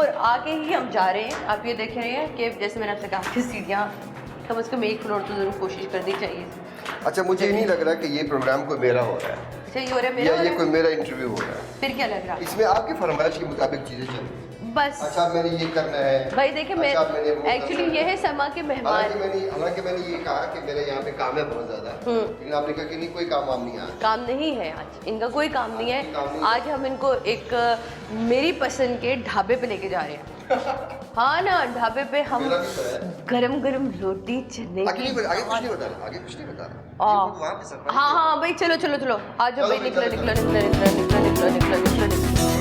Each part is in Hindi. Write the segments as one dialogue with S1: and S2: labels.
S1: फ्लोर आके ही हम जा रहे हैं। आप ये देख रहे हैं कि जैसे मैंने आपसे कहा कि सीढ़ियाँ कम से कम 1 फ्लोर तो ज़रूर कोशिश करनी चाहिए।
S2: अच्छा, मुझे नहीं लग रहा कि ये प्रोग्राम कोई मेरा हो रहा है
S1: अच्छा, ये हो रहा है मेरा
S2: या ये कोई मेरा इंटरव्यू हो रहा है।
S1: फिर क्या लग रहा है?
S2: इसमें आपकी फरमाइश के मुताबिक चीज़ें चल रही हैं।
S1: बस
S2: अच्छा, मैंने ये करना है
S1: भाई देखिए, मैं
S2: अच्छा, मैंने वो
S1: एक्चुअली
S2: करना
S1: ये
S2: है।
S1: है समा के मेहमान।
S2: हालांकि मैंने ये कहा कि मेरे यहाँ पे काम है बहुत ज़्यादा, लेकिन आपने कहा कि नहीं, कोई काम वाम नहीं है।
S1: काम नहीं है आज, इनका कोई काम नहीं है।
S2: काम नहीं है।
S1: आज हम इनको एक मेरी पसंद के ढाबे पे लेके जा रहे हैं। हाँ ना, ढाबे पे हम
S2: मेरा भी तो है।
S1: गरम गरम रोटी चने
S2: आगे
S1: की।
S2: कुछ नहीं बता रहा, आगे कुछ नहीं बता रहा।
S1: हाँ।
S2: ये वो वहाँ पे surprise
S1: हाँ
S2: है।
S1: हाँ भाई, चलो चलो चलो, आ जाओ भाई,
S2: चलो,
S1: निकलो
S2: चलो,
S1: निकलो निकलो निकलो निकलो निकलो निकलो निकलो निकलो।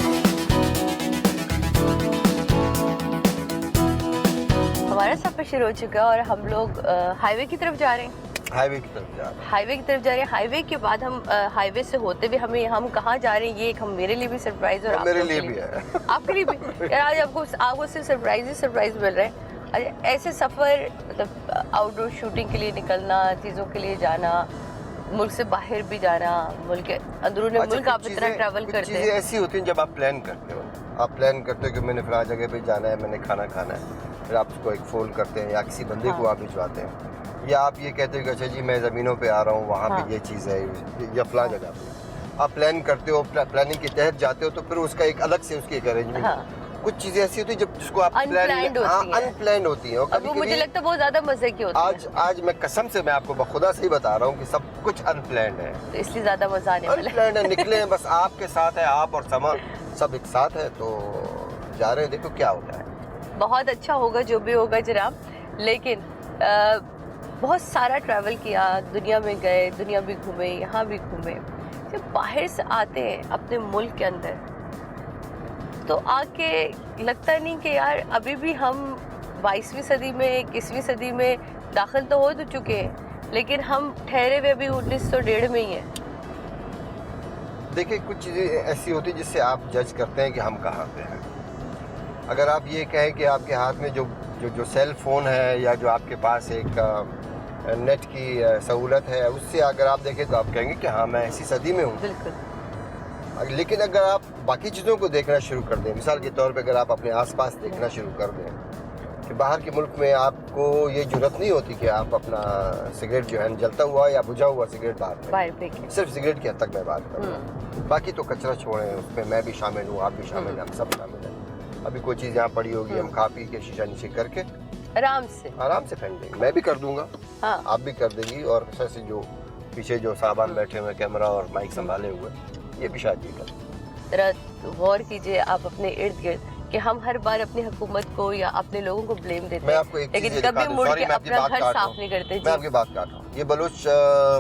S1: हमारा सफर शुरू हो चुका है और हम लोग हाईवे की तरफ जा रहे हैं।
S2: हाईवे की तरफ जा रहा है।
S1: हाईवे की तरफ जा रहे हैं। हाईवे के बाद हम हाईवे से होते हुए हम कहाँ जा रहे हैं, ये एक हम मेरे लिए भी सरप्राइज और आप
S2: मेरे
S1: लोगों के
S2: लिए भी है।
S1: आपके लिए भी। यार आज आपको सिर्फ सरप्राइज मिल रहे हैं। अच्छा, ऐसे सफ़र मतलब आउटडोर शूटिंग के लिए निकलना, चीज़ों के लिए जाना, मुल्क से बाहर भी जाना, मुल्क के अंदरूनी मुल्क आप इतना ट्रैवल करते
S2: चीज़ें
S1: हैं।
S2: ऐसी होती हैं जब आप प्लान करते हो। आप प्लान करते हो कि मैंने फलां जगह पे जाना है, मैंने खाना खाना है, फिर आप उसको एक फ़ोन करते हैं या किसी बंदे को आप भिजवाते हैं, या आप ये कहते हो कि अच्छा जी मैं ज़मीनों पे आ रहा हूँ, वहाँ पे ये चीज़ है या फलां जगह पे आप प्लान करते हो, प्लानिंग के तहत जाते हो, तो फिर उसका एक अलग से उसकी एक अरेंजमेंट। कुछ चीज़ें ऐसी होती है जब जिसको आप
S1: अनप्लान्ड होती हैं।
S2: होती हैं।
S1: अब वो मुझे लगता है बहुत ज़्यादा मज़े की होती है।
S2: आज मैं कसम से मैं आपको बखुदा से ही बता रहा हूँ कि सब कुछ अनप्लान्ड है।
S1: तो इसलिए ज़्यादा मज़ा आने वाला है।
S2: अनप्लान्ड है, निकले हैं बस आपके साथ है, आप और समा सब एक साथ है, तो जा रहे हैं, देखो क्या होता है।
S1: बहुत अच्छा होगा जो भी होगा जनाब। लेकिन बहुत सारा ट्रैवल किया, दुनिया में गए, दुनिया भी घूमे, यहाँ भी घूमे। जब बाहर से आते हैं अपने मुल्क के अंदर, तो आके लगता नहीं कि यार अभी भी हम 22वीं सदी में, 21वीं सदी में दाखिल तो हो चुके हैं, लेकिन हम ठहरे हुए अभी 1901 में ही हैं।
S2: देखिए, कुछ चीज़ें ऐसी होती हैं जिससे आप जज करते हैं कि हम कहाँ पे हैं। अगर आप ये कहें कि आपके हाथ में जो सेल फ़ोन है या जो आपके पास एक नेट की सहूलत है, उससे अगर आप देखें तो आप कहेंगे कि हाँ मैं ऐसी सदी में हूँ।
S1: बिल्कुल।
S2: लेकिन अगर आप बाकी चीज़ों को देखना शुरू कर दें, मिसाल के तौर पे अगर आप अपने आसपास देखना शुरू कर दें कि बाहर के मुल्क में आपको ये जुर्रत नहीं होती कि आप अपना सिगरेट जो है जलता हुआ या बुझा हुआ सिगरेट बाहर फेंकें। सिर्फ सिगरेट की हद तक मैं बात कर रहा हूँ, बाकी तो कचरा छोड़ें, उसमें मैं भी शामिल हूँ, आप भी शामिल हैं, हम सब शामिल हैं। अभी कोई चीज़ यहाँ पड़ी होगी, हम खा पी के शीशा नीचे करके
S1: आराम से फेंक
S2: देंगे। मैं भी कर दूंगा,
S1: हाँ।
S2: आप भी कर देंगी, और से जो पीछे जो साहबान बैठे हुए, कैमरा और माइक संभाले हुए, ये भी शायद ये कर।
S1: जरा गौर कीजिए आप अपने इर्द गिर्द कि हम हर बार अपनी हुकूमत को या अपने लोगों को ब्लेम देते
S2: मैं आपको एक
S1: हैं, लेकिन
S2: चीज़
S1: कभी मुड़ के अपना घर साफ नहीं करते।
S2: मैं आपकी बात काट रहा हूँ। ये बलोच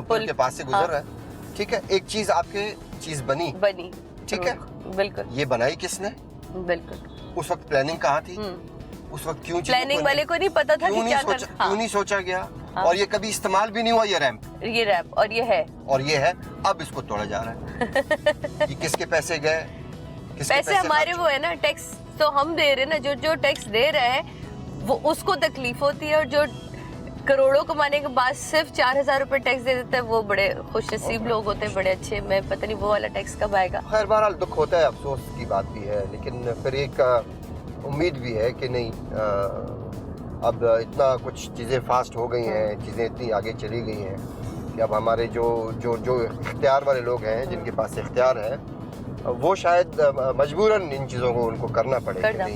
S2: पुल के पास से गुजर रहा है, ठीक है, एक चीज़ आपके चीज़ बनी, ठीक है,
S1: बिल्कुल।
S2: ये बनाई किसने?
S1: बिल्कुल।
S2: उस वक्त प्लानिंग कहाँ थी? उस वक्त क्यों
S1: प्लानिंग वाले को नहीं पता था कि क्या करना,
S2: क्यों नहीं सोचा गया? और ये कभी इस्तेमाल भी नहीं हुआ ये रैंप
S1: और ये है
S2: अब इसको तोड़ा जा रहा है। ये किसके पैसे गए?
S1: पैसे हमारे वो है ना, टैक्स तो हम दे रहे हैं ना। जो टैक्स दे रहा है वो उसको तकलीफ होती है, और जो करोड़ों कमाने के बाद सिर्फ 4000 रुपए टैक्स दे देता है वो बड़े खुश नसीब लोग होते हैं, बड़े अच्छे। मैं पता नहीं वो वाला टैक्स कब आएगा।
S2: खैर बहरहाल दुख होता है, अफसोस की बात भी है, लेकिन फिर एक उम्मीद भी है कि नहीं, अब इतना कुछ चीज़ें फास्ट हो गई हैं, चीज़ें इतनी आगे चली गई हैं कि अब हमारे जो इख्तियार वाले लोग हैं, जिनके पास इख्तियार है, वो शायद मजबूरन इन चीज़ों को उनको करना पड़ेगा,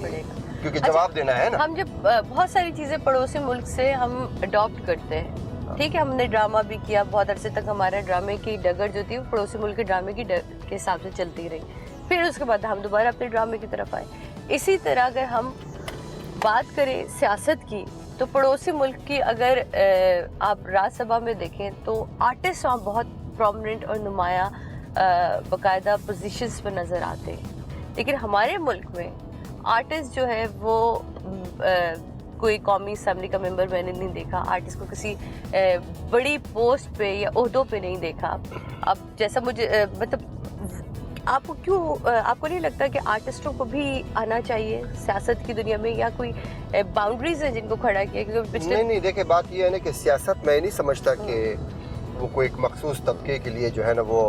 S2: क्योंकि जवाब देना है ना।
S1: हम जब बहुत सारी चीज़ें पड़ोसी मुल्क से हम अडॉप्ट करते हैं, ठीक है, हमने ड्रामा भी किया, बहुत अरसे तक हमारे ड्रामे की डगर जो थी वो पड़ोसी मुल्क के ड्रामे की के हिसाब से चलती रही, फिर उसके बाद हम दोबारा अपने ड्रामे की तरफ आए। इसी तरह अगर हम बात करें सियासत की, तो पड़ोसी मुल्क की अगर आप राज्यसभा में देखें तो आर्टिस्ट वहाँ बहुत प्रोमिनेंट और नुमाया बाकायदा पोजीशंस पर नज़र आते हैं, लेकिन हमारे मुल्क में आर्टिस्ट जो है वो कोई कौमी असम्बली का मेंबर मैंने नहीं देखा, आर्टिस्ट को किसी बड़ी पोस्ट पे या ओहदों पे नहीं देखा। अब जैसा मुझे मतलब आपको नहीं लगता कि आर्टिस्टों को भी आना चाहिए सियासत की दुनिया में, या कोई बाउंड्रीज है जिनको खड़ा किया? क्योंकि पिछले
S2: नहीं देखिए, बात ये है ना कि सियासत मैं नहीं समझता कि वो कोई एक मखसूस तबके के लिए जो है ना वो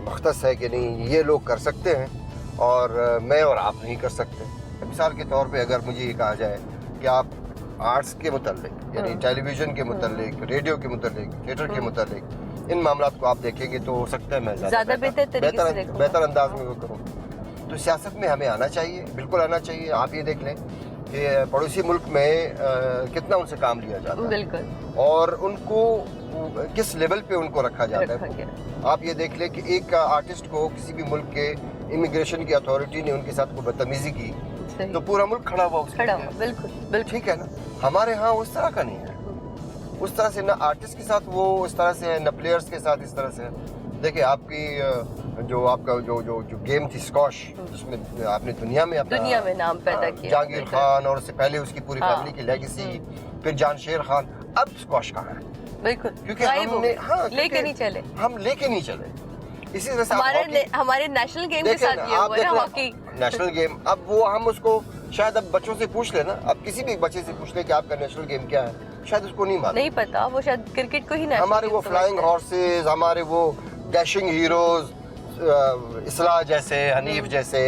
S2: मख्तस है कि नहीं ये लोग कर सकते हैं और मैं और आप नहीं कर सकते। मिसाल के तौर पे अगर मुझे ये कहा जाए कि आप आर्ट्स के मुतालिक यानी टेलीविज़न के मुतालिक, रेडियो के मुतालिक, थिएटर के मुतालिक इन मामलों को आप देखेंगे तो हो सकता है मैं
S1: ज़्यादा
S2: बेहतर अंदाज में वो करूँ। तो सियासत में हमें आना चाहिए, बिल्कुल आना चाहिए। आप ये देख लें कि पड़ोसी मुल्क में कितना उनसे काम लिया जाता है
S1: बिल्कुल,
S2: और उनको किस लेवल पे उनको रखा जाता है। आप ये देख लें कि एक आर्टिस्ट को किसी भी मुल्क के इमिग्रेशन की अथॉरिटी ने उनके साथ कोई बदतमीजी की तो पूरा मुल्क खड़ा हुआ
S1: बिल्कुल
S2: ठीक है ना। हमारे यहाँ उस तरह का नहीं है, उस तरह से ना आर्टिस्ट के साथ वो इस तरह से है, ना प्लेयर्स के साथ इस तरह से है। देखिए आपकी जो आपका जो गेम थी स्क्वॉश, जिसमें आपने दुनिया में
S1: नाम पैदा किया,
S2: जहांगीर खान और उससे पहले उसकी पूरी फैमिली की लेगेसी, फिर जानशेर खान, अब स्क्वॉश कहाँ है?
S1: बिल्कुल,
S2: क्योंकि हमने
S1: लेके नहीं चले,
S2: हम लेके नहीं चले। इसी तरह से
S1: हमारे नेशनल गेम के साथ ये हुआ ना, हॉकी
S2: नेशनल गेम। अब वो हम उसको शायद अब बच्चों से पूछ लेना, अब किसी भी बच्चे से पूछ ले कि आपका नेशनल गेम क्या है, शायद उसको नहीं मालूम,
S1: नहीं पता, वो शायद क्रिकेट को ही नेशनल।
S2: हमारे वो फ्लाइंग हॉर्सेस, हमारे वो डैशिंग हीरोज, इस्लाह जैसे, हनीफ जैसे,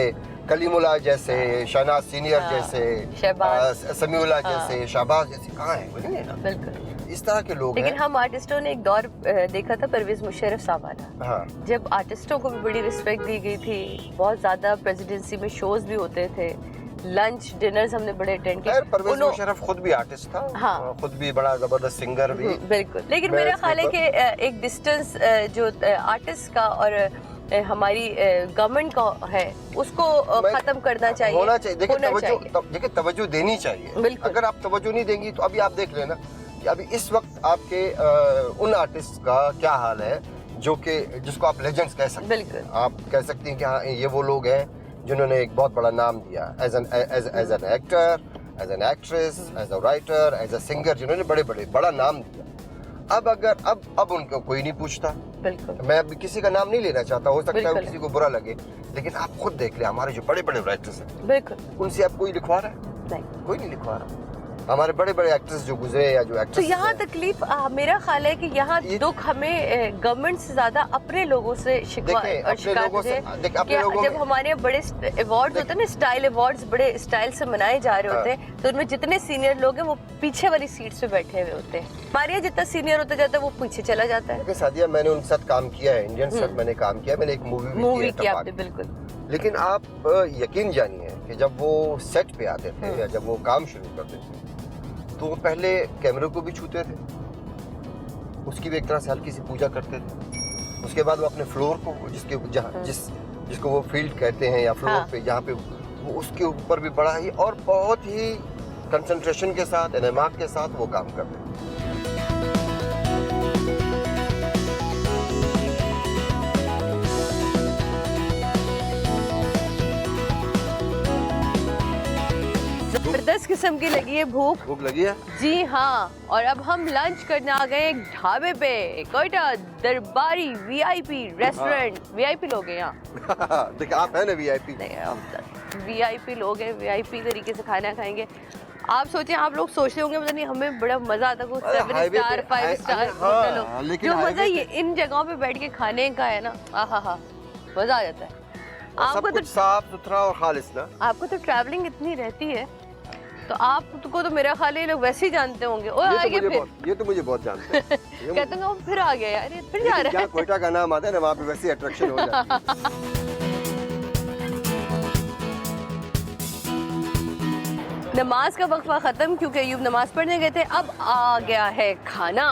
S2: कलीमुल्लाह जैसे, शहनाज सीनियर जैसे, समीउल्लाह जैसे, शहबाज जैसे कहाँ है? वो नहीं है ना।
S1: बिल्कुल
S2: इस तरह के लोग
S1: लेकिन
S2: हैं।
S1: हम आर्टिस्टों ने एक दौर देखा था परवेज मुशर्रफ साहब वाला,
S2: हाँ,
S1: जब आर्टिस्टों को भी बड़ी रिस्पेक्ट दी गई थी, बहुत ज्यादा प्रेसिडेंसी में शोज भी होते थे, लंच डिनर्स हमने बड़े अटेंड किए।
S2: परवेज मुशर्रफ खुद भी आर्टिस्ट था,
S1: हाँ,
S2: खुद भी बड़ा जबरदस्त सिंगर भी।
S1: बिल्कुल, लेकिन मेरा ख्याल है कि एक डिस्टेंस जो आर्टिस्ट का और हमारी गवर्नमेंट का है उसको खत्म करना चाहिए,
S2: होना चाहिए। देखिए तवज्जो देनी चाहिए। अगर आप तवज्जो नहीं देंगी तो अभी आप देख लेना कि अभी इस वक्त आपके उन आर्टिस्ट का क्या हाल है जो कि जिसको आप लेजेंड्स कह सकते हैं। आप कह सकते हैं कि हाँ ये वो लोग हैं जिन्होंने एक बहुत बड़ा नाम दिया as an actor, as an actress, as a writer, as a singer, जिन्होंने बड़ा नाम दिया। अब उनको कोई नहीं पूछता।
S1: बिल्कुल,
S2: मैं अभी किसी का नाम नहीं लेना चाहता, हो सकता है किसी को बुरा लगे, लेकिन आप खुद देख ले हमारे जो बड़े बड़े राइटर्स हैं,
S1: बिल्कुल
S2: उनसे आप कोई लिखवा रहा है?
S1: नहीं,
S2: कोई नहीं लिखवा रहा। हमारे बड़े बड़े एक्टर्स जो गुजरे या जो एक्टर्स,
S1: तो यहाँ तकलीफ मेरा ख्याल है कि यहाँ दुख हमें गवर्नमेंट से ज्यादा अपने लोगों से शिकवा और शिकायत है। जब हमारे यहाँ बड़े अवार्ड्स होते हैं ना, स्टाइल अवार्ड्स बड़े स्टाइल से मनाए जा रहे होते हैं, तो उनमें जितने सीनियर लोग हैं वो पीछे वाली सीट पे बैठे हुए होते हैं। हमारे यहाँ जितना सीनियर होता जाता है वो पीछे चला जाता है।
S2: सादिया, मैंने उनके साथ काम किया है, इंडियन साथ मैंने काम किया, मैंने एक मूवी
S1: की आपने, बिल्कुल।
S2: लेकिन आप यकीन जानिए कि जब वो सेट पे आते थे या जब वो काम शुरू करते थे तो वो पहले कैमरे को भी छूते थे, उसकी भी एक तरह से हल्की सी पूजा करते थे। उसके बाद वो अपने फ्लोर को जिसको वो फील्ड कहते हैं या फ्लोर पे जहाँ पे वो उसके ऊपर भी बड़ा ही और बहुत ही कंसंट्रेशन के साथ, एहतिमाम के साथ वो काम करते हैं।
S1: जबरदस्त किस्म की लगी है भूख
S2: लगी है
S1: जी हाँ। और अब हम लंच करने आ गए एक ढाबे पे, कोयटा दरबारी वीआईपी रेस्टोरेंट। वीआईपी लोग हैं यहाँ।
S2: देखिए आप है ना वीआईपी,
S1: वीआईपी लोग हैं, वीआईपी तरीके से खाना खाएंगे। आप सोचें, आप लोग सोचते होंगे पता नहीं हमें बड़ा मजा आता है 7 स्टार 5 स्टार होटल हो, जो मजा ये इन जगहों पे बैठ के खाने का है ना, आहा मजा आ जाता है।
S2: आपको तो साफ सुथरा और खालिस ना।
S1: आपको तो ट्रैवलिंग इतनी रहती है तो आपको तो मेरा ख्याल है लोग वैसे ही जानते होंगे। और आगे फिर
S2: ये तो मुझे बहुत जानते हैं।
S1: कहते हैं फिर आ गया यार, ये फिर जा रहा है।
S2: कोयटा का नाम आता है ना, वहाँ पे वैसे अट्रैक्शन हो जाती है।
S1: नमाज का वक्फा खत्म क्योंकि अयूब नमाज पढ़ने गए थे। अब आ गया है खाना,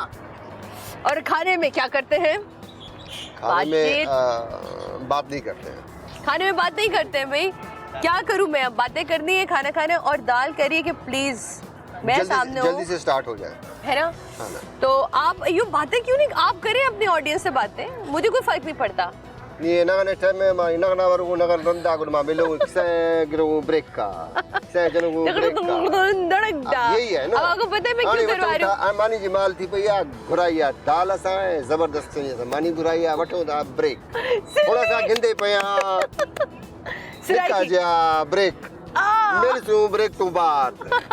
S1: और खाने में क्या करते हैं?
S2: बात नहीं करते हैं।
S1: खाने में बात नहीं करते हैं भाई, क्या करूं मैं? अब बातें करनी है खाना खाने, और दाल करिए कि प्लीज मैं सामने
S2: जल्दी से स्टार्ट हो जाए,
S1: है ना? तो आप यूँ बातें क्यों नहीं आप करें अपने ऑडियंस से बातें, मुझे कोई फर्क नहीं पड़ता।
S2: ये नगने टाइम में मां नगना वरु नगर रंदा गुड मां मिलो से गिरो ब्रेक का से जनो ब्रेक का यही है ना।
S1: अब आपको पता है मैं क्यों करवा रही हूं?
S2: मानी जी माल थी भैया घुराइया दाल सा जबरदस्त से मानी घुराइया वठो दा ब्रेक थोड़ा सा गिंदे पया सिका जा ब्रेक मेरे से ब्रेक तो बात